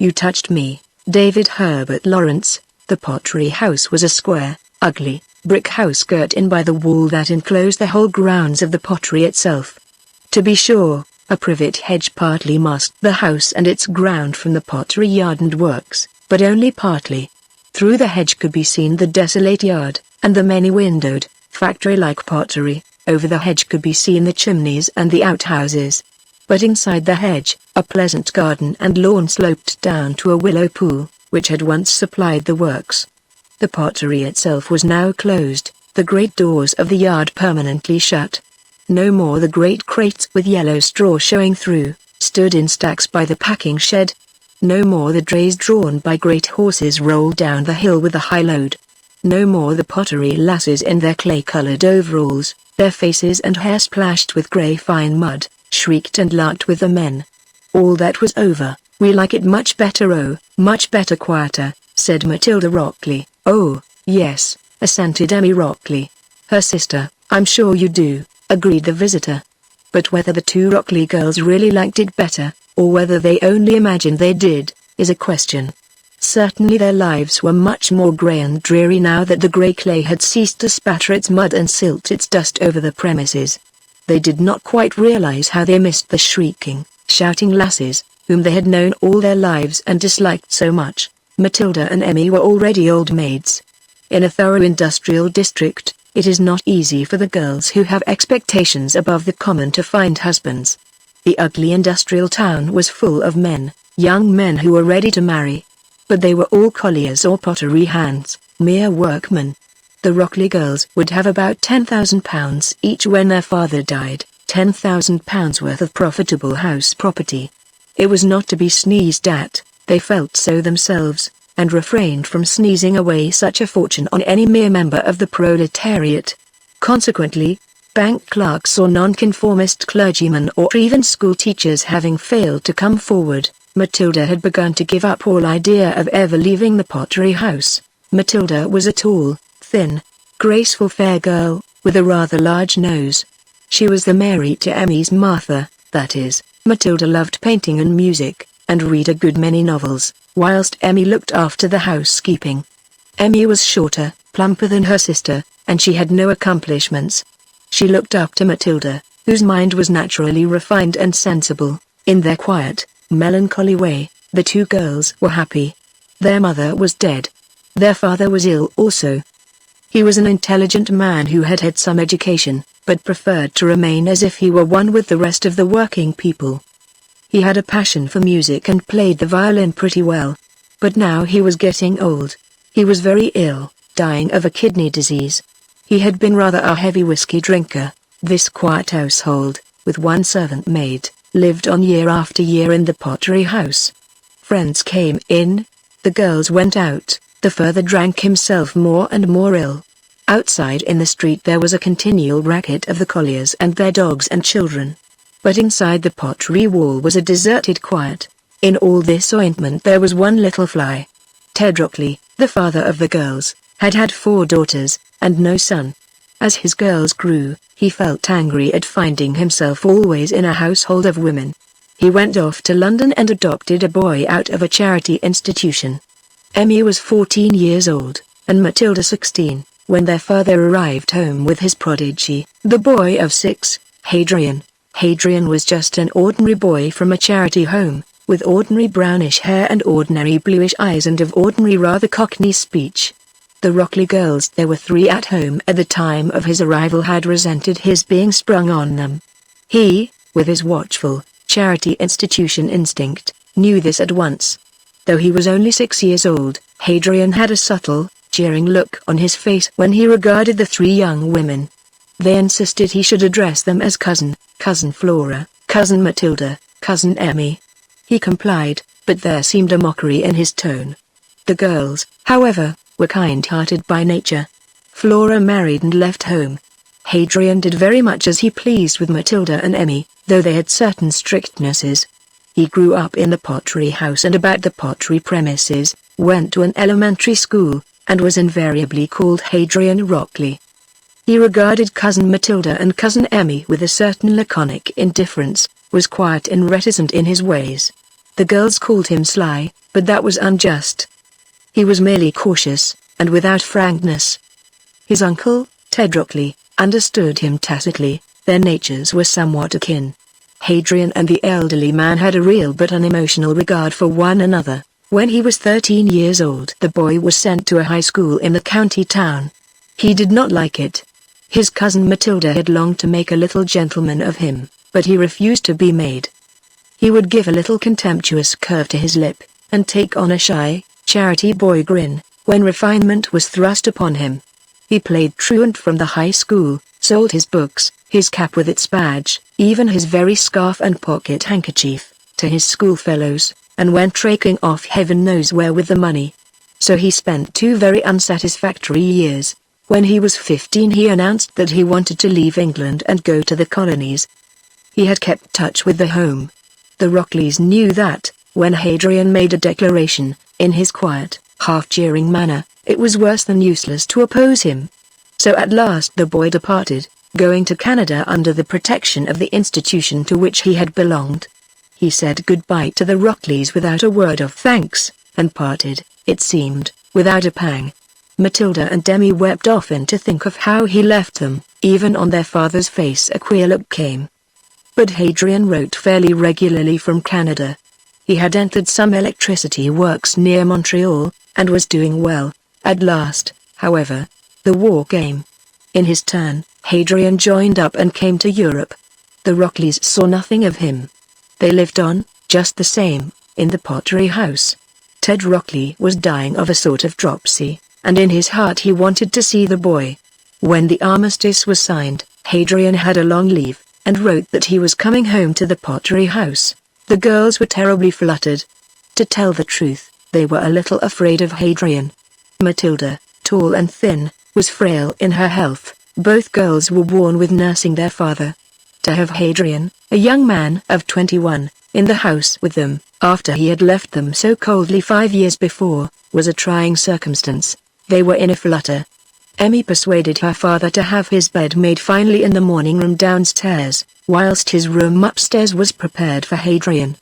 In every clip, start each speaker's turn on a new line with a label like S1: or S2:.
S1: You touched me, David Herbert Lawrence. The pottery house was a square, ugly, brick house girt in by the wall that enclosed the whole grounds of the pottery itself. To be sure, a privet hedge partly masked the house and its ground from the pottery yard and works, but only partly. Through the hedge could be seen the desolate yard, and the many-windowed, factory-like pottery. Over the hedge could be seen the chimneys and the outhouses. But inside the hedge, a pleasant garden and lawn sloped down to a willow pool, which had once supplied the works. The pottery itself was now closed, the great doors of the yard permanently shut. No more the great crates with yellow straw showing through, stood in stacks by the packing shed. No more the drays drawn by great horses rolled down the hill with a high load. No more the pottery lasses in their clay-colored overalls, their faces and hair splashed with grey fine mud, shrieked and larked with the men. All that was over. We like it much better, oh, much better, quieter, said Matilda Rockley. Oh, yes, assented Emmy Rockley. Her sister. I'm sure you do, agreed the visitor. But whether the two Rockley girls really liked it better, or whether they only imagined they did, is a question. Certainly their lives were much more grey and dreary now that the grey clay had ceased to spatter its mud and silt its dust over the premises. They did not quite realize how they missed the shrieking, shouting lasses, whom they had known all their lives and disliked so much. Matilda and Emmy were already old maids. In a thorough industrial district, it is not easy for the girls who have expectations above the common to find husbands. The ugly industrial town was full of men, young men who were ready to marry. But they were all colliers or pottery hands, mere workmen. The Rockley girls would have about £10,000 each when their father died, £10,000 worth of profitable house property. It was not to be sneezed at, they felt so themselves, and refrained from sneezing away such a fortune on any mere member of the proletariat. Consequently, bank clerks or nonconformist clergymen or even school teachers having failed to come forward, Matilda had begun to give up all idea of ever leaving the pottery house. Matilda was a tall, thin, graceful fair girl, with a rather large nose. She was the Mary to Emmy's Martha, that is, Matilda loved painting and music, and read a good many novels, whilst Emmy looked after the housekeeping. Emmy was shorter, plumper than her sister, and she had no accomplishments. She looked up to Matilda, whose mind was naturally refined and sensible. In their quiet, melancholy way, the two girls were happy. Their mother was dead. Their father was ill also. He was an intelligent man who had had some education, but preferred to remain as if he were one with the rest of the working people. He had a passion for music and played the violin pretty well. But now he was getting old. He was very ill, dying of a kidney disease. He had been rather a heavy whiskey drinker. This quiet household, with one servant maid, lived on year after year in the pottery house. Friends came in, the girls went out, the father drank himself more and more ill. Outside in the street there was a continual racket of the colliers and their dogs and children. But inside the pottery wall was a deserted quiet. In all this ointment there was one little fly. Ted Rockley, the father of the girls, had had 4 daughters, and no son. As his girls grew, he felt angry at finding himself always in a household of women. He went off to London and adopted a boy out of a charity institution. Emmy was 14 years old, and Matilda 16, when their father arrived home with his prodigy, the boy of 6, Hadrian. Hadrian was just an ordinary boy from a charity home, with ordinary brownish hair and ordinary bluish eyes and of ordinary rather cockney speech. The Rockley girls, there were 3 at home at the time of his arrival, had resented his being sprung on them. He, with his watchful, charity institution instinct, knew this at once. Though he was only 6 years old, Hadrian had a subtle, jeering look on his face when he regarded the 3 young women. They insisted he should address them as cousin, Cousin Flora, Cousin Matilda, Cousin Emmy. He complied, but there seemed a mockery in his tone. The girls, however, were kind-hearted by nature. Flora married and left home. Hadrian did very much as he pleased with Matilda and Emmy, though they had certain strictnesses. He grew up in the pottery house and about the pottery premises, went to an elementary school, and was invariably called Hadrian Rockley. He regarded Cousin Matilda and Cousin Emmy with a certain laconic indifference, was quiet and reticent in his ways. The girls called him sly, but that was unjust. He was merely cautious, and without frankness. His uncle, Ted Rockley, understood him tacitly. Their natures were somewhat akin. Hadrian and the elderly man had a real but unemotional regard for one another. When he was 13 years old, the boy was sent to a high school in the county town. He did not like it. His cousin Matilda had longed to make a little gentleman of him, but he refused to be made. He would give a little contemptuous curve to his lip, and take on a shy, charity boy grin, when refinement was thrust upon him. He played truant from the high school, sold his books, his cap with its badge, even his very scarf and pocket handkerchief, to his schoolfellows, and went traking off heaven knows where with the money. So he spent 2 very unsatisfactory years. When he was 15 he announced that he wanted to leave England and go to the colonies. He had kept touch with the home. The Rockleys knew that, when Hadrian made a declaration, in his quiet, half-jeering manner, it was worse than useless to oppose him. So at last the boy departed, going to Canada under the protection of the institution to which he had belonged. He said goodbye to the Rockleys without a word of thanks, and parted, it seemed, without a pang. Matilda and Demi wept often to think of how he left them. Even on their father's face a queer look came. But Hadrian wrote fairly regularly from Canada. He had entered some electricity works near Montreal, and was doing well. At last, however, the war came. In his turn, Hadrian joined up and came to Europe. The Rockleys saw nothing of him. They lived on, just the same, in the Pottery House. Ted Rockley was dying of a sort of dropsy, and in his heart he wanted to see the boy. When the armistice was signed, Hadrian had a long leave, and wrote that he was coming home to the Pottery House. The girls were terribly fluttered. To tell the truth, they were a little afraid of Hadrian. Matilda, tall and thin, was frail in her health. Both girls were worn with nursing their father. To have Hadrian, a young man of 21, in the house with them, after he had left them so coldly 5 years before, was a trying circumstance. They were in a flutter. Emmy persuaded her father to have his bed made finely in the morning room downstairs, whilst his room upstairs was prepared for Hadrian.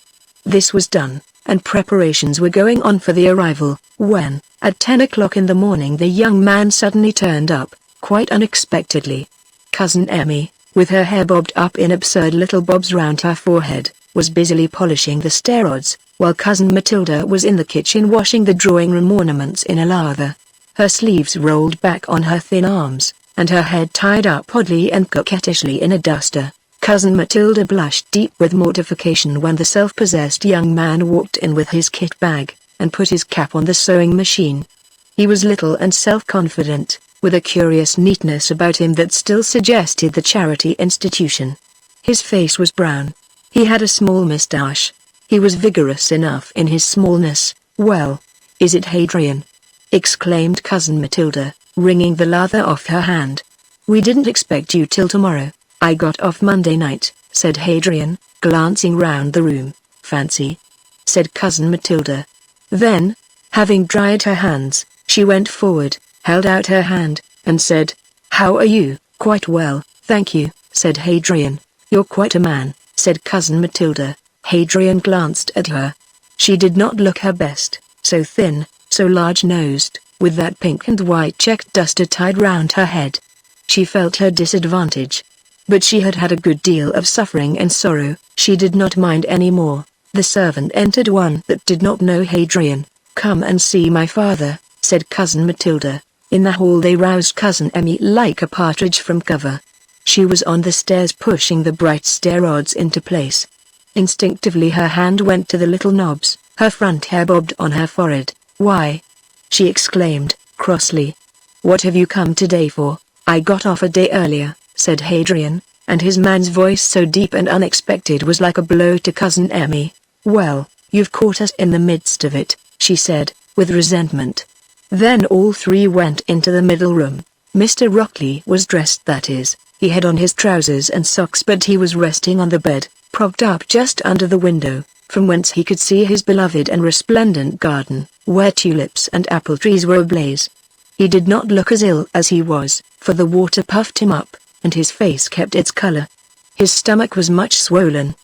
S1: This was done, and preparations were going on for the arrival, when, at 10 o'clock in the morning the young man suddenly turned up, quite unexpectedly. Cousin Emmy, with her hair bobbed up in absurd little bobs round her forehead, was busily polishing the stair rods, while Cousin Matilda was in the kitchen washing the drawing-room ornaments in a lather. Her sleeves rolled back on her thin arms, and her head tied up oddly and coquettishly in a duster. Cousin Matilda blushed deep with mortification when the self-possessed young man walked in with his kit bag, and put his cap on the sewing machine. He was little and self-confident, with a curious neatness about him that still suggested the charity institution. His face was brown. He had a small moustache. He was vigorous enough in his smallness. "Well, is it Hadrian?" exclaimed Cousin Matilda, wringing the lather off her hand. "We didn't expect you till tomorrow. I got off Monday night," said Hadrian, glancing round the room. "Fancy," said Cousin Matilda. Then, having dried her hands, she went forward, held out her hand, and said, "How are you?" "Quite well, thank you," said Hadrian. "You're quite a man," said Cousin Matilda. Hadrian glanced at her. She did not look her best, so thin, so large-nosed, with that pink and white checked duster tied round her head. She felt her disadvantage. But she had had a good deal of suffering and sorrow. She did not mind any more. The servant entered, one that did not know Hadrian. "Come and see my father," said Cousin Matilda. In the hall they roused Cousin Emmy like a partridge from cover. She was on the stairs pushing the bright stair rods into place. Instinctively her hand went to the little knobs. Her front hair bobbed on her forehead. "Why?" she exclaimed, crossly. "What have you come today for?" "I got off a day earlier," said Hadrian, and his man's voice so deep and unexpected was like a blow to Cousin Emmy. "Well, you've caught us in the midst of it," she said, with resentment. Then all three went into the middle room. Mr. Rockley was dressed, that is, he had on his trousers and socks, but he was resting on the bed, propped up just under the window, from whence he could see his beloved and resplendent garden, where tulips and apple trees were ablaze. He did not look as ill as he was, for the water puffed him up, and his face kept its color. His stomach was much swollen.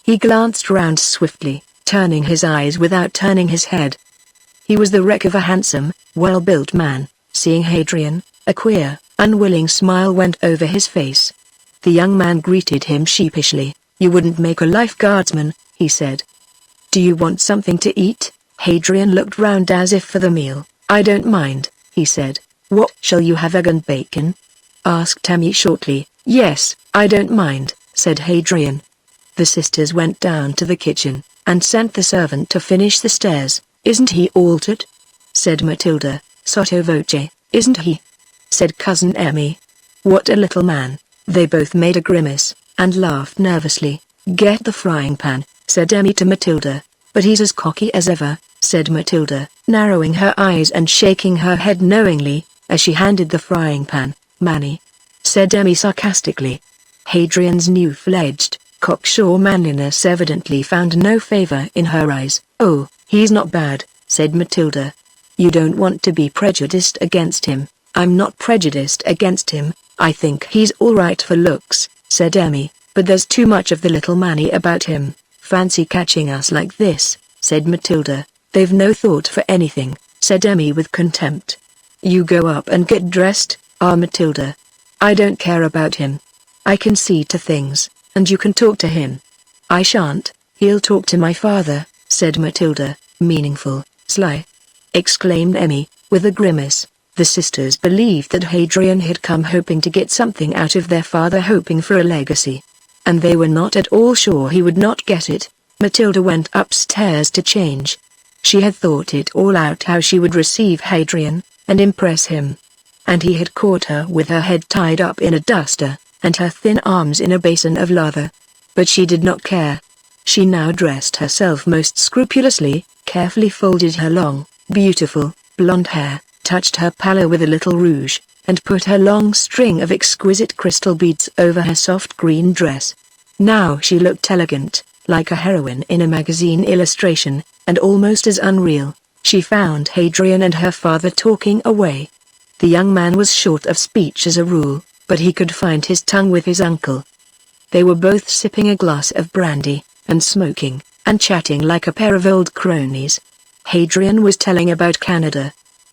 S1: He glanced round swiftly, turning his eyes without turning his head. He was the wreck of a handsome, well-built man. Seeing Hadrian, a queer, unwilling smile went over his face. The young man greeted him sheepishly. "You wouldn't make a lifeguardsman," he said. "Do you want something to eat?" Hadrian looked round as if for the meal. "I don't mind," he said. "What shall you have, egg and bacon?" asked Emmy shortly. "Yes, I don't mind," said Hadrian. The sisters went down to the kitchen, and sent the servant to finish the stairs. "Isn't he altered?" said Matilda, sotto voce. "Isn't he?" said Cousin Emmy. "What a little man." They both made a grimace, and laughed nervously. "Get the frying pan," said Emmy to Matilda. "But he's as cocky as ever," said Matilda, narrowing her eyes and shaking her head knowingly, as she handed the frying pan. "Manny," said Emmy sarcastically. Hadrian's new-fledged, cocksure manliness evidently found no favor in her eyes. "Oh, he's not bad," said Matilda. "You don't want to be prejudiced against him." "I'm not prejudiced against him, I think he's all right for looks," said Emmy, "but there's too much of the little Manny about him." "Fancy catching us like this," said Matilda. "They've no thought for anything," said Emmy with contempt. "You go up and get dressed, Matilda. I don't care about him. I can see to things, and you can talk to him." "I shan't, he'll talk to my father," said Matilda, meaningful, sly. Exclaimed Emmy, with a grimace. The sisters believed that Hadrian had come hoping to get something out of their father, hoping for a legacy. And they were not at all sure he would not get it. Matilda went upstairs to change. She had thought it all out how she would receive Hadrian, and impress him. And he had caught her with her head tied up in a duster, and her thin arms in a basin of lather. But she did not care. She now dressed herself most scrupulously, carefully folded her long, beautiful, blonde hair, touched her pallor with a little rouge, and put her long string of exquisite crystal beads over her soft green dress. Now she looked elegant, like a heroine in a magazine illustration, and almost as unreal. She found Hadrian and her father talking away. The young man was short of speech as a rule, but he could find his tongue with his uncle. They were both sipping a glass of brandy, and smoking, and chatting like a pair of old cronies. Hadrian was telling about Canada.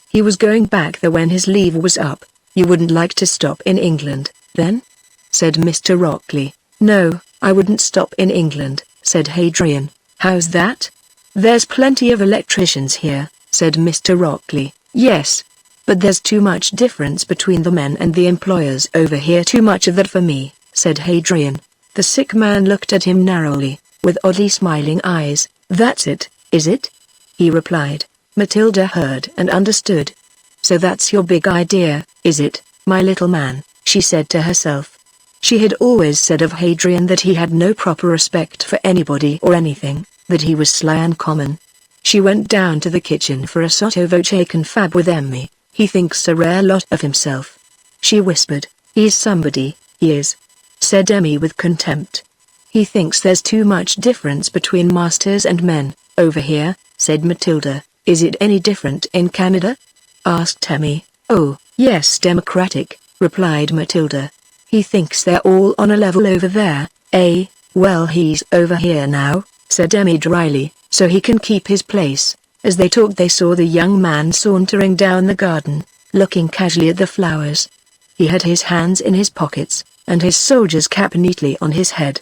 S1: He was going back there when his leave was up. "You wouldn't like to stop in England, then?" said Mr. Rockley. "No, I wouldn't stop in England," said Hadrian. "How's that?" "There's plenty of electricians here," said Mr. Rockley. "Yes. But there's too much difference between the men and the employers over here, too much of that for me," said Hadrian. The sick man looked at him narrowly, with oddly smiling eyes. "That's it, is it?" he replied. Matilda heard and understood. "So that's your big idea, is it, my little man?" she said to herself. She had always said of Hadrian that he had no proper respect for anybody or anything, that he was sly and common. She went down to the kitchen for a sotto voce confab with Emmy. "He thinks a rare lot of himself," she whispered. "He's somebody, he is," said Emmy with contempt. "He thinks there's too much difference between masters and men, over here," said Matilda. "Is it any different in Canada?" asked Emmy. "Oh, yes, democratic," replied Matilda. "He thinks they're all on a level over there, eh?" "Well, he's over here now," said Emmy dryly, "so he can keep his place." As they talked they saw the young man sauntering down the garden, looking casually at the flowers. He had his hands in his pockets, and his soldier's cap neatly on his head.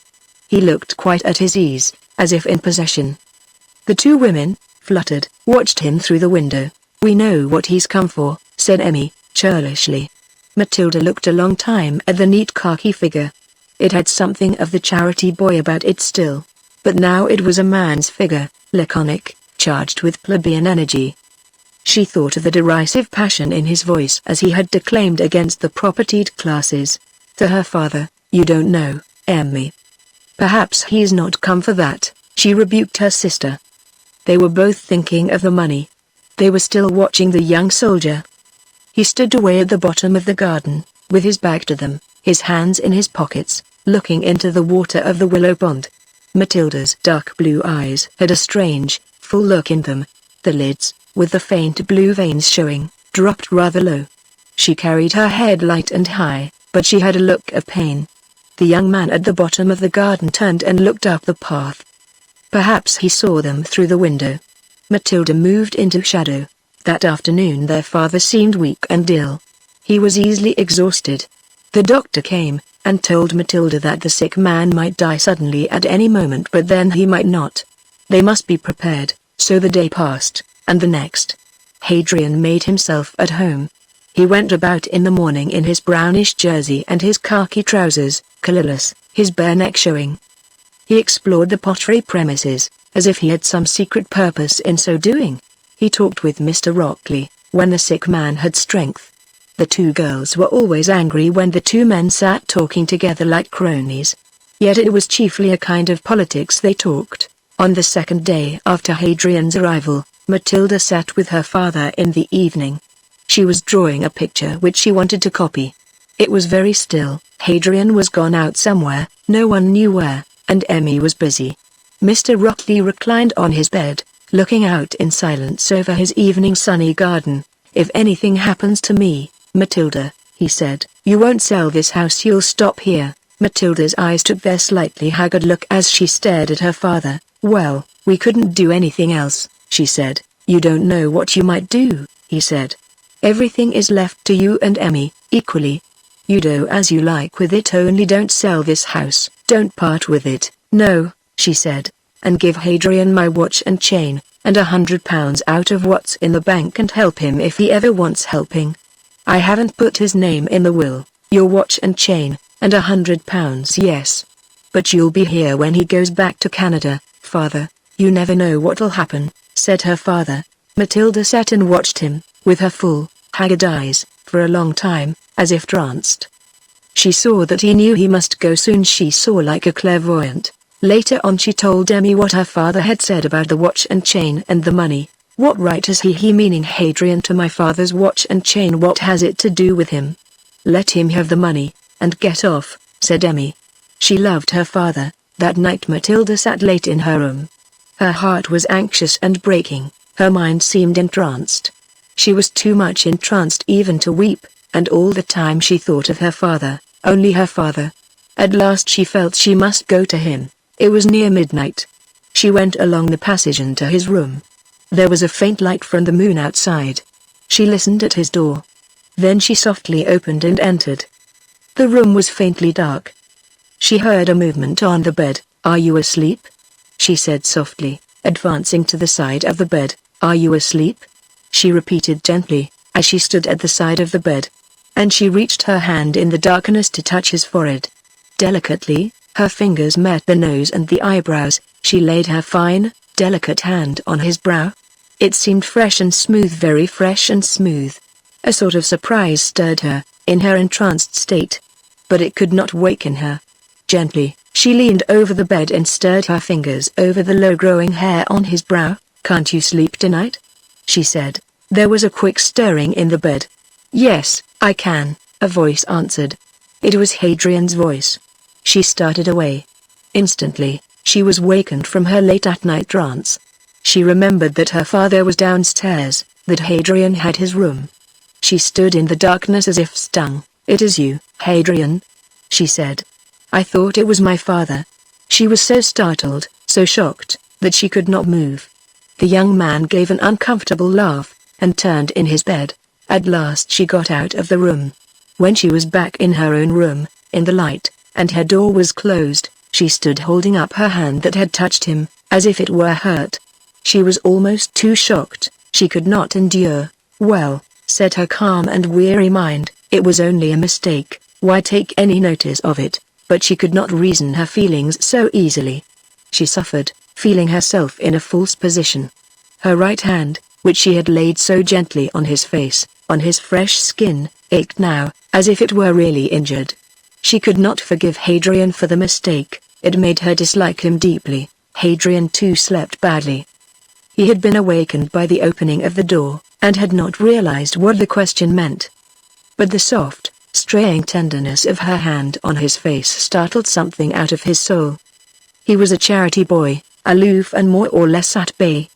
S1: He looked quite at his ease, as if in possession. The two women, fluttered, watched him through the window. "We know what he's come for," said Emmy, churlishly. Matilda looked a long time at the neat khaki figure. It had something of the charity boy about it still. But now it was a man's figure, laconic, charged with plebeian energy. She thought of the derisive passion in his voice as he had declaimed against the propertied classes. To her father, "You don't know, Emmy. Perhaps he's not come for that," she rebuked her sister. They were both thinking of the money. They were still watching the young soldier. He stood away at the bottom of the garden, with his back to them, his hands in his pockets, looking into the water of the willow pond. Matilda's dark blue eyes had a strange, full look in them. The lids, with the faint blue veins showing, dropped rather low. She carried her head light and high, but she had a look of pain. The young man at the bottom of the garden turned and looked up the path. Perhaps he saw them through the window. Matilda moved into shadow. That afternoon their father seemed weak and ill. He was easily exhausted. The doctor came, and told Matilda that the sick man might die suddenly at any moment, but then he might not. They must be prepared. So the day passed, and the next. Hadrian made himself at home. He went about in the morning in his brownish jersey and his khaki trousers, collarless, his bare neck showing. He explored the pottery premises, as if he had some secret purpose in so doing. He talked with Mr. Rockley, when the sick man had strength. The two girls were always angry when the two men sat talking together like cronies. Yet it was chiefly a kind of politics they talked. On the second day after Hadrian's arrival, Matilda sat with her father in the evening. She was drawing a picture which she wanted to copy. It was very still. Hadrian was gone out somewhere, no one knew where, and Emmy was busy. Mr. Rockley reclined on his bed, looking out in silence over his evening sunny garden. "If anything happens to me, Matilda," he said, "you won't sell this house, you'll stop here." Matilda's eyes took their slightly haggard look as she stared at her father. "Well, we couldn't do anything else," she said. "You don't know what you might do," he said. "Everything is left to you and Emmy, equally. You do as you like with it, only don't sell this house, don't part with it." "No," she said, "and give Hadrian my watch and chain, and £100 out of what's in the bank, and help him if he ever wants helping. I haven't put his name in the will. Your watch and chain, and £100, yes. But you'll be here when he goes back to Canada, father. You never know what'll happen," said her father. Matilda sat and watched him, with her full, haggard eyes, for a long time, as if tranced. She saw that he knew he must go soon. She saw like a clairvoyant. Later on she told Emmy what her father had said about the watch and chain and the money. "What right has he meaning Hadrian to my father's watch and chain? What has it to do with him? Let him have the money, and get off," said Emmy. She loved her father. That night Matilda sat late in her room. Her heart was anxious and breaking, her mind seemed entranced. She was too much entranced even to weep, and all the time she thought of her father, only her father. At last she felt she must go to him. It was near midnight. She went along the passage into his room. There was a faint light from the moon outside. She listened at his door. Then she softly opened and entered. The room was faintly dark. She heard a movement on the bed. "Are you asleep?" she said softly, advancing to the side of the bed. "Are you asleep?" she repeated gently, as she stood at the side of the bed. And she reached her hand in the darkness to touch his forehead. Delicately, her fingers met the nose and the eyebrows. She laid her fine, delicate hand on his brow. It seemed fresh and smooth, very fresh and smooth. A sort of surprise stirred her, in her entranced state. But it could not waken her. Gently, she leaned over the bed and stirred her fingers over the low-growing hair on his brow. "Can't you sleep tonight?" she said. There was a quick stirring in the bed. "Yes, I can," a voice answered. It was Hadrian's voice. She started away. Instantly, she was wakened from her late-at-night trance. She remembered that her father was downstairs, that Hadrian had his room. She stood in the darkness as if stung. "It is you, Hadrian," she said. "I thought it was my father." She was so startled, so shocked, that she could not move. The young man gave an uncomfortable laugh, and turned in his bed. At last she got out of the room. When she was back in her own room, in the light, and her door was closed, she stood holding up her hand that had touched him, as if it were hurt. She was almost too shocked. She could not endure. "Well," said her calm and weary mind, "it was only a mistake, why take any notice of it?" But she could not reason her feelings so easily. She suffered, feeling herself in a false position. Her right hand, which she had laid so gently on his face, on his fresh skin, ached now, as if it were really injured. She could not forgive Hadrian for the mistake. It made her dislike him deeply. Hadrian too slept badly. He had been awakened by the opening of the door, and had not realized what the question meant. But the soft, straying tenderness of her hand on his face startled something out of his soul. He was a charity boy, aloof and more or less at bay.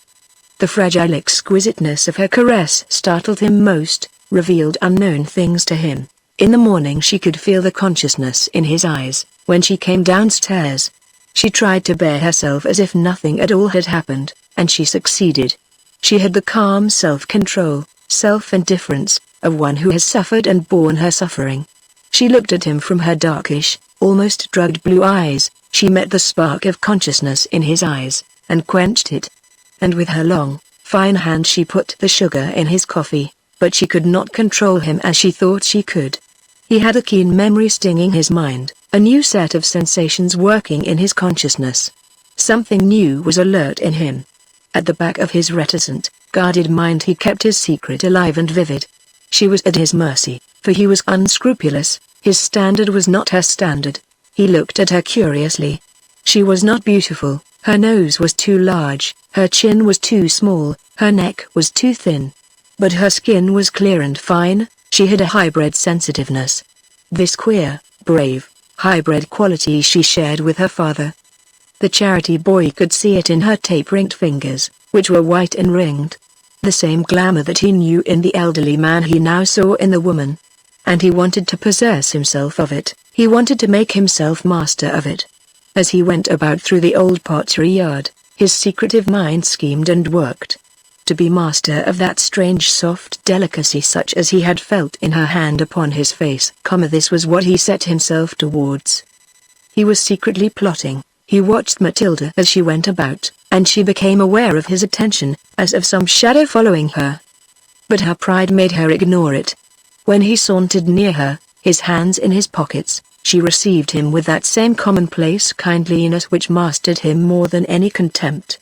S1: The fragile exquisiteness of her caress startled him most, revealed unknown things to him. In the morning she could feel the consciousness in his eyes, when she came downstairs. She tried to bear herself as if nothing at all had happened, and she succeeded. She had the calm self-control, self-indifference, of one who has suffered and borne her suffering. She looked at him from her darkish, almost drugged blue eyes. She met the spark of consciousness in his eyes, and quenched it. And with her long, fine hand she put the sugar in his coffee, but she could not control him as she thought she could. He had a keen memory stinging his mind, a new set of sensations working in his consciousness. Something new was alert in him. At the back of his reticent, guarded mind he kept his secret alive and vivid. She was at his mercy, for he was unscrupulous. His standard was not her standard. He looked at her curiously. She was not beautiful, her nose was too large, her chin was too small, her neck was too thin. But her skin was clear and fine. She had a hybrid sensitiveness. This queer, brave, hybrid quality she shared with her father. The charity boy could see it in her tape-ringed fingers, which were white and ringed. The same glamour that he knew in the elderly man he now saw in the woman. And he wanted to possess himself of it, he wanted to make himself master of it. As he went about through the old pottery yard, his secretive mind schemed and worked. To be master of that strange soft delicacy such as he had felt in her hand upon his face, this was what he set himself towards. He was secretly plotting. He watched Matilda as she went about, and she became aware of his attention, as of some shadow following her. But her pride made her ignore it. When he sauntered near her, his hands in his pockets, she received him with that same commonplace kindliness which mastered him more than any contempt.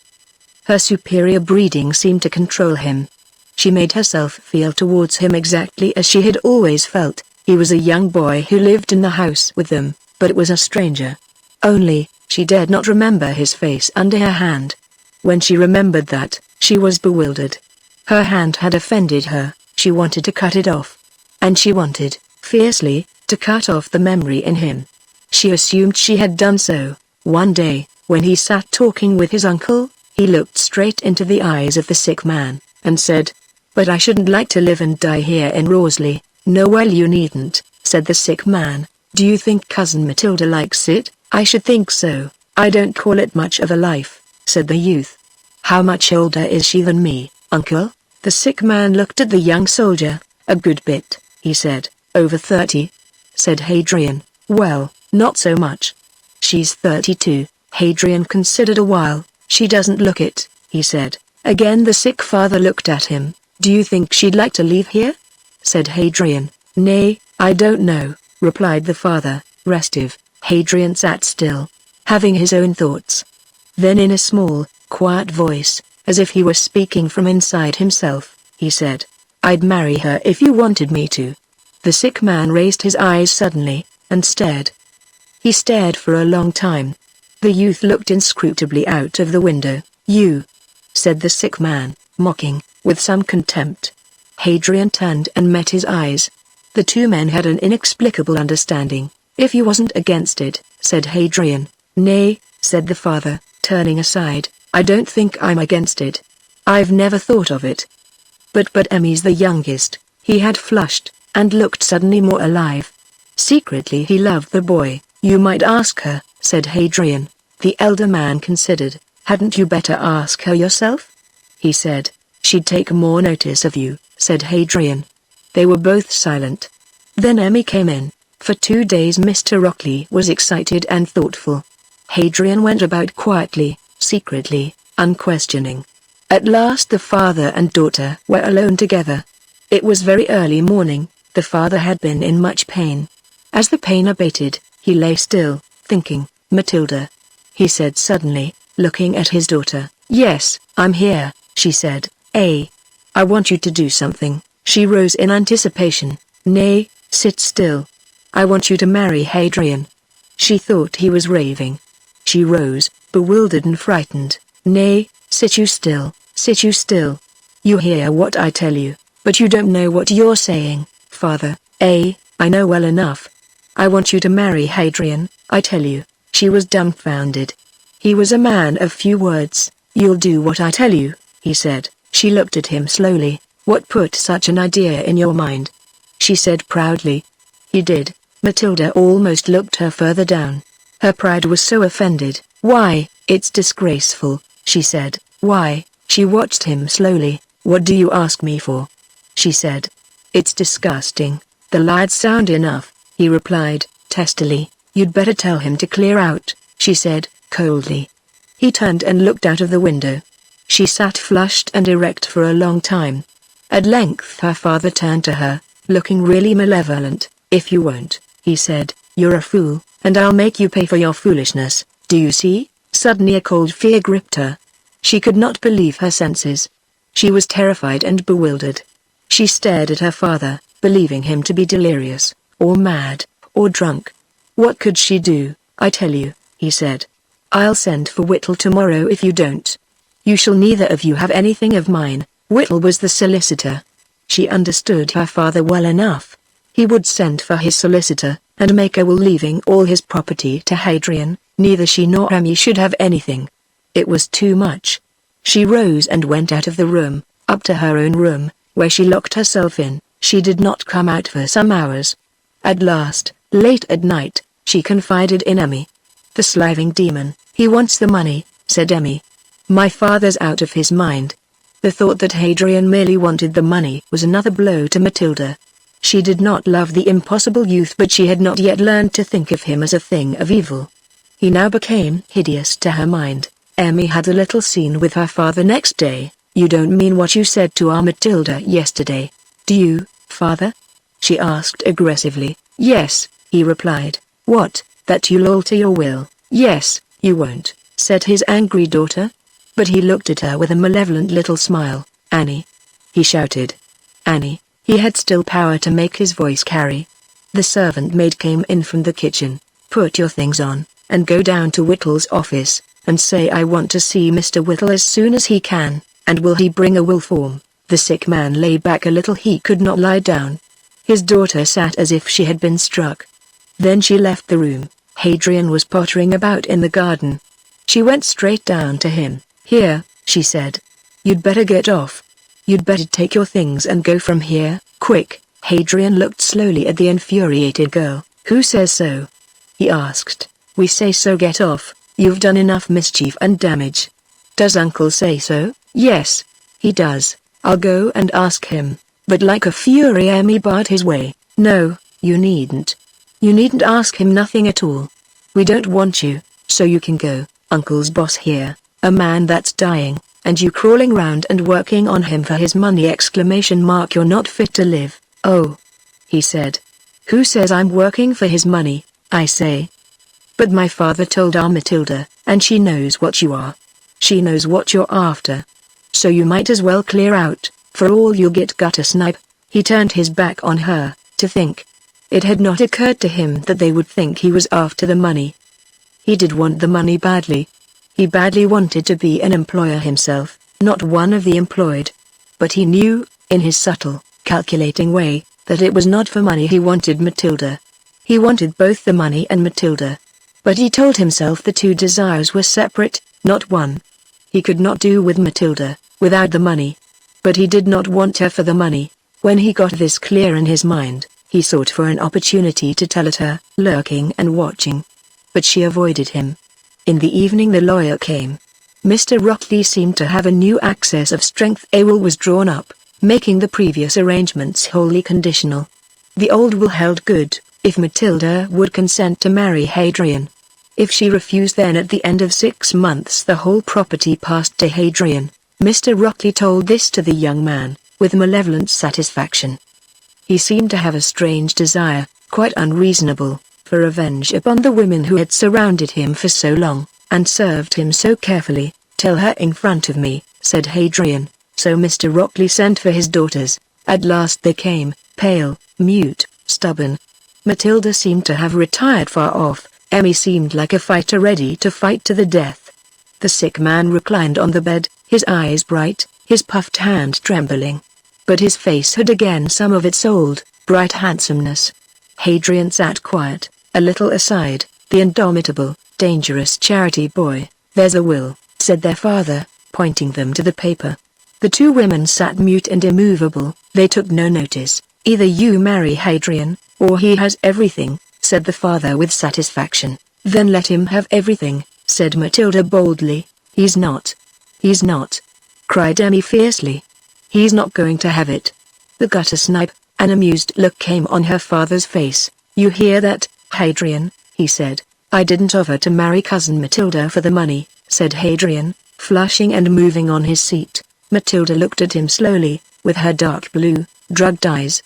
S1: Her superior breeding seemed to control him. She made herself feel towards him exactly as she had always felt. He was a young boy who lived in the house with them, but it was a stranger. Only, she dared not remember his face under her hand. When she remembered that, she was bewildered. Her hand had offended her, she wanted to cut it off. And she wanted, fiercely, to cut off the memory in him. She assumed she had done so. One day, when he sat talking with his uncle, he looked straight into the eyes of the sick man, and said, "But I shouldn't like to live and die here in Roseley." "No, well, you needn't," said the sick man. "Do you think Cousin Matilda likes it?" "I should think so. I don't call it much of a life," said the youth. "How much older is she than me, uncle?" The sick man looked at the young soldier. "A good bit," he said. "Over 30. Said Hadrian. "Well, not so much. She's 32. Hadrian considered a while. "She doesn't look it," he said. Again the sick father looked at him. "Do you think she'd like to leave here?" said Hadrian. "Nay, I don't know," replied the father, restive. Hadrian sat still, having his own thoughts. Then in a small, quiet voice, as if he were speaking from inside himself, he said, "I'd marry her if you wanted me to." The sick man raised his eyes suddenly, and stared. He stared for a long time. The youth looked inscrutably out of the window. "You," said the sick man, mocking, with some contempt. Hadrian turned and met his eyes. The two men had an inexplicable understanding. "If you wasn't against it," said Hadrian. "Nay," said the father, turning aside, "I don't think I'm against it. I've never thought of it." But Emmy's the youngest." He had flushed, and looked suddenly more alive. Secretly he loved the boy. "You might ask her," said Hadrian. The elder man considered. "Hadn't you better ask her yourself?" he said. "She'd take more notice of you," said Hadrian. They were both silent. Then Emmy came in. For 2 days Mr. Rockley was excited and thoughtful. Hadrian went about quietly, secretly, unquestioning. At last the father and daughter were alone together. It was very early morning. The father had been in much pain. As the pain abated, he lay still, thinking. "Matilda," he said suddenly, looking at his daughter. "Yes, I'm here," she said. "I want you to do something." She rose in anticipation. "Nay, sit still. I want you to marry Hadrian." She thought he was raving. She rose, bewildered and frightened. "Nay, sit you still, sit you still. You hear what I tell you, but you don't know what you're saying, father." I know well enough. I want you to marry Hadrian, I tell you." She was dumbfounded. He was a man of few words. "You'll do what I tell you," he said. She looked at him slowly. "What put such an idea in your mind?" she said proudly. He did. Matilda almost looked her further down. Her pride was so offended. Why, it's disgraceful, she said. Why? She watched him slowly. What do you ask me for? She said. It's disgusting. The lad's sound enough, he replied, testily. You'd better tell him to clear out, she said, coldly. He turned and looked out of the window. She sat flushed and erect for a long time. At length her father turned to her, looking really malevolent. If you won't, he said, you're a fool, and I'll make you pay for your foolishness, do you see? Suddenly a cold fear gripped her. She could not believe her senses. She was terrified and bewildered. She stared at her father, believing him to be delirious, or mad, or drunk. What could she do? I tell you, he said. I'll send for Whittle tomorrow if you don't. You shall neither of you have anything of mine. Whittle was the solicitor. She understood her father well enough. He would send for his solicitor, and make a will leaving all his property to Hadrian. Neither she nor Emmy should have anything. It was too much. She rose and went out of the room, up to her own room, where she locked herself in. She did not come out for some hours. At last, late at night, she confided in Emmy. The sliving demon, he wants the money, said Emmy. My father's out of his mind. The thought that Hadrian merely wanted the money was another blow to Matilda. She did not love the impossible youth, but she had not yet learned to think of him as a thing of evil. He now became hideous to her mind. Emmy had a little scene with her father next day. You don't mean what you said to our Matilda yesterday, do you, father? She asked aggressively. Yes, he replied. What, that you'll alter your will? Yes, you won't, said his angry daughter. But he looked at her with a malevolent little smile. Annie! He shouted. Annie! He had still power to make his voice carry. The servant maid came in from the kitchen. Put your things on, and go down to Whittle's office, and say I want to see Mr. Whittle as soon as he can, and will he bring a will form? The sick man lay back a little. He could not lie down. His daughter sat as if she had been struck. Then she left the room. Hadrian was pottering about in the garden. She went straight down to him. Here, she said. You'd better get off. You'd better take your things and go from here, quick. Hadrian looked slowly at the infuriated girl. Who says so? He asked. We say so. Get off. You've done enough mischief and damage. Does Uncle say so? Yes, he does. I'll go and ask him. But like a fury Emmy barred his way. No, you needn't. You needn't ask him nothing at all. We don't want you, so you can go. Uncle's boss here, a man that's dying, and you crawling round and working on him for his money! You're not fit to live. Oh, he said. Who says I'm working for his money? I say. But my father told our Matilda, and she knows what you are. She knows what you're after. So you might as well clear out, for all you'll get gutter snipe. He turned his back on her, to think. It had not occurred to him that they would think he was after the money. He did want the money badly. He badly wanted to be an employer himself, not one of the employed. But he knew, in his subtle, calculating way, that it was not for money he wanted Matilda. He wanted both the money and Matilda. But he told himself the two desires were separate, not one. He could not do with Matilda, without the money. But he did not want her for the money. When he got this clear in his mind, he sought for an opportunity to tell it her, lurking and watching. But she avoided him. In the evening the lawyer came. Mr. Rockley seemed to have a new access of strength. A will was drawn up, making the previous arrangements wholly conditional. The old will held good, if Matilda would consent to marry Hadrian. If she refused, then at the end of 6 months the whole property passed to Hadrian. Mr. Rockley told this to the young man, with malevolent satisfaction. He seemed to have a strange desire, quite unreasonable, for revenge upon the women who had surrounded him for so long, and served him so carefully. Tell her in front of me, said Hadrian. So Mr. Rockley sent for his daughters. At last they came, pale, mute, stubborn. Matilda seemed to have retired far off. Emmy seemed like a fighter ready to fight to the death. The sick man reclined on the bed, his eyes bright, his puffed hand trembling. But his face had again some of its old, bright handsomeness. Hadrian sat quiet, a little aside. The indomitable, dangerous charity boy. There's a will, said their father, pointing them to the paper. The two women sat mute and immovable. They took no notice. Either you marry Hadrian, or he has everything, said the father with satisfaction. Then let him have everything. said Matilda boldly. "He's not. He's not," cried Emmy fiercely. "He's not going to have it." The gutter snipe, an amused look came on her father's face. "You hear that, Hadrian?" he said. "I didn't offer to marry cousin Matilda for the money," said Hadrian, flushing and moving on his seat. Matilda looked at him slowly, with her dark blue, drugged eyes.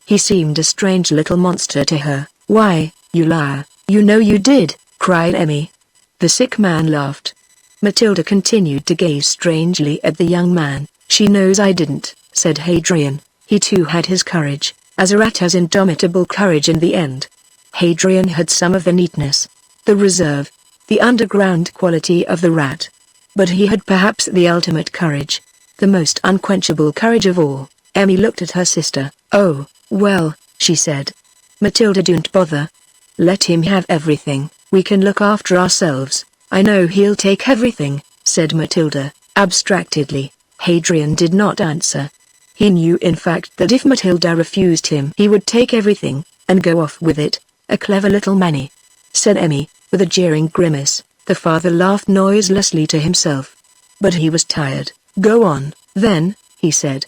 S1: He seemed a strange little monster to her. "Why, you liar, you know you did," cried Emmy. The sick man laughed. Matilda continued to gaze strangely at the young man. "She knows I didn't," said Hadrian. He too had his courage, as a rat has indomitable courage in the end. Hadrian had some of the neatness, the reserve, the underground quality of the rat. But he had perhaps the ultimate courage, the most unquenchable courage of all. Emmy looked at her sister. "Oh, well," she said. "Matilda, don't bother. Let him have everything, we can look after ourselves." "I know he'll take everything," said Matilda, abstractedly. Hadrian did not answer. He knew in fact that if Matilda refused him he would take everything, and go off with it. "A clever little Manny," said Emmy, with a jeering grimace. The father laughed noiselessly to himself. But he was tired. "Go on, then," he said.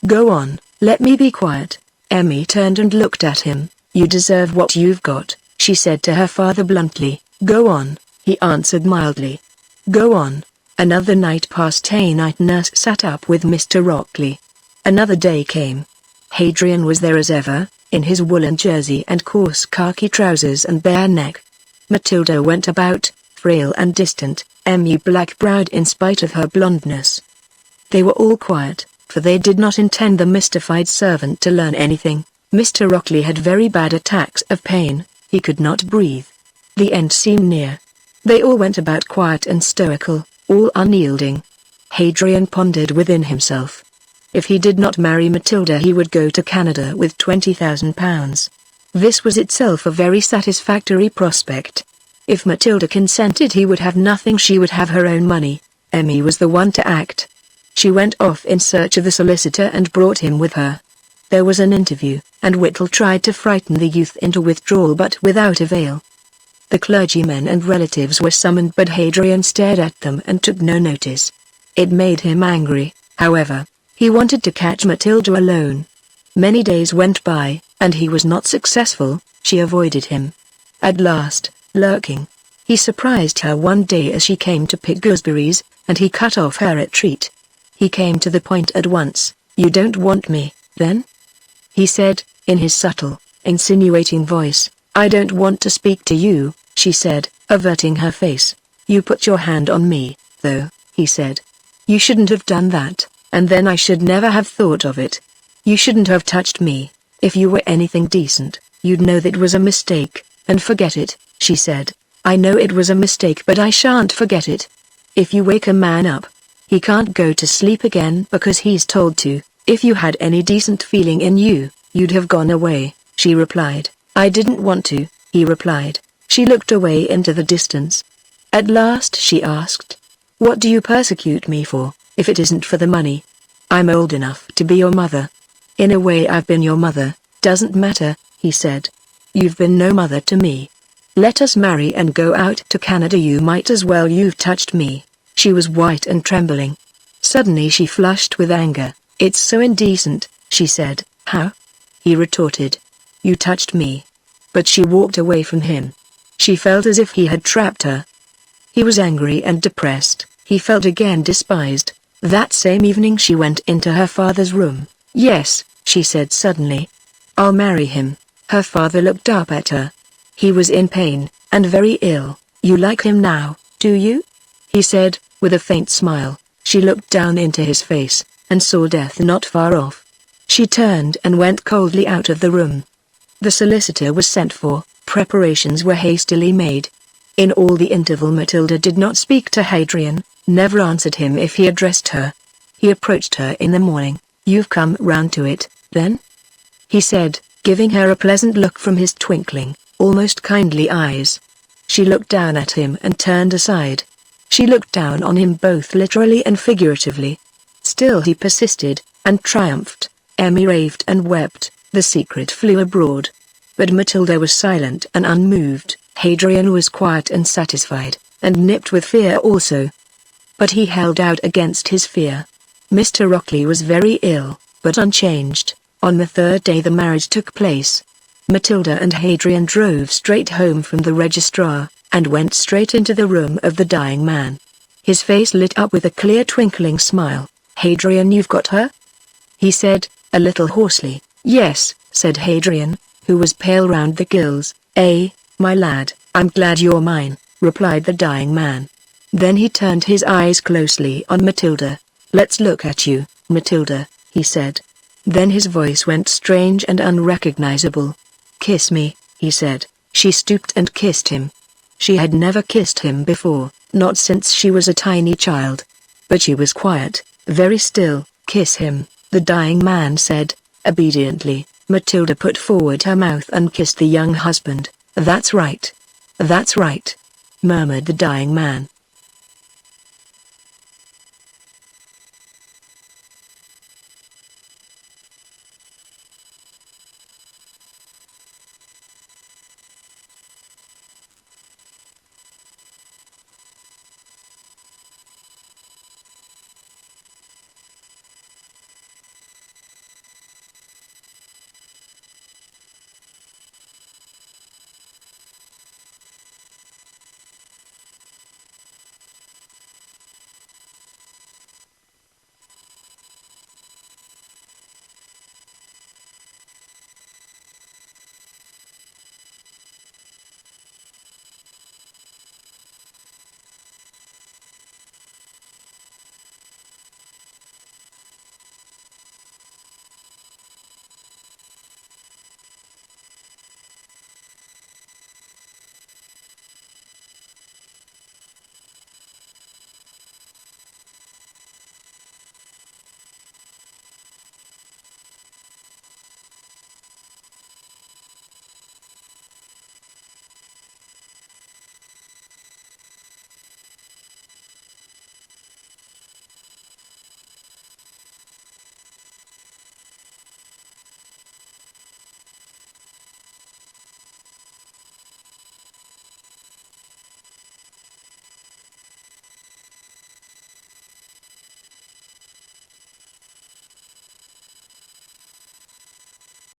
S1: "Go on, let me be quiet." Emmy turned and looked at him. "You deserve what you've got," she said to her father bluntly. "Go on," he answered mildly. "Go on." Another night passed. A night nurse sat up with Mr. Rockley. Another day came. Hadrian was there as ever, in his woolen jersey and coarse khaki trousers and bare neck. Matilda went about, frail and distant, Emmy black-browed in spite of her blondness. They were all quiet, for they did not intend the mystified servant to learn anything. Mr. Rockley had very bad attacks of pain, he could not breathe. The end seemed near. They all went about quiet and stoical, all unyielding. Hadrian pondered within himself. If he did not marry Matilda he would go to Canada with £20,000. This was itself a very satisfactory prospect. If Matilda consented he would have nothing, she would have her own money. Emmy was the one to act. She went off in search of the solicitor and brought him with her. There was an interview, and Whittle tried to frighten the youth into withdrawal but without avail. The clergymen and relatives were summoned but Hadrian stared at them and took no notice. It made him angry, however. He wanted to catch Matilda alone. Many days went by, and he was not successful. She avoided him. At last, lurking, he surprised her one day as she came to pick gooseberries, and he cut off her retreat. He came to the point at once. "You don't want me, then?" he said, in his subtle, insinuating voice. "I don't want to speak to you," she said, averting her face. "You put your hand on me, though," he said. "You shouldn't have done that. And then I should never have thought of it. You shouldn't have touched me. If you were anything decent, you'd know that was a mistake, and forget it," she said. "I know it was a mistake but I shan't forget it. If you wake a man up, he can't go to sleep again because he's told to. If you had any decent feeling in you, you'd have gone away," she replied. "I didn't want to," he replied. She looked away into the distance. At last she asked, "What do you persecute me for? If it isn't for the money? I'm old enough to be your mother." "In a way I've been your mother." "Doesn't matter," he said. "You've been no mother to me. Let us marry and go out to Canada. You might as well. You've touched me." She was white and trembling. Suddenly she flushed with anger. "It's so indecent," she said. "How?" he retorted. "You touched me." But she walked away from him. She felt as if he had trapped her. He was angry and depressed. He felt again despised. That same evening she went into her father's room. "Yes," she said suddenly. "I'll marry him." Her father looked up at her. He was in pain, and very ill. "You like him now, do you?" he said, with a faint smile. She looked down into his face, and saw death not far off. She turned and went coldly out of the room. The solicitor was sent for, preparations were hastily made. In all the interval Matilda did not speak to Hadrian, never answered him if he addressed her. He approached her in the morning. "You've come round to it, then?" he said, giving her a pleasant look from his twinkling, almost kindly eyes. She looked down at him and turned aside. She looked down on him both literally and figuratively. Still he persisted, and triumphed. Emmy raved and wept, the secret flew abroad. But Matilda was silent and unmoved. Hadrian was quiet and satisfied. and nipped with fear also. But he held out against his fear. Mr. Rockley was very ill, but unchanged. On the third day the marriage took place. Matilda and Hadrian drove straight home from the registrar, and went straight into the room of the dying man. His face lit up with a clear twinkling smile. "Hadrian, you've got her?" he said, a little hoarsely. "Yes," said Hadrian, who was pale round the gills. My lad, I'm glad you're mine," replied the dying man. Then he turned his eyes closely on Matilda. "Let's look at you, Matilda," he said. Then his voice went strange and unrecognizable. "Kiss me," he said. She stooped and kissed him. She had never kissed him before, not since she was a tiny child. But she was quiet, very still. "Kiss him," the dying man said. Obediently, Matilda put forward her mouth and kissed the young husband. "That's right. That's right," murmured the dying man.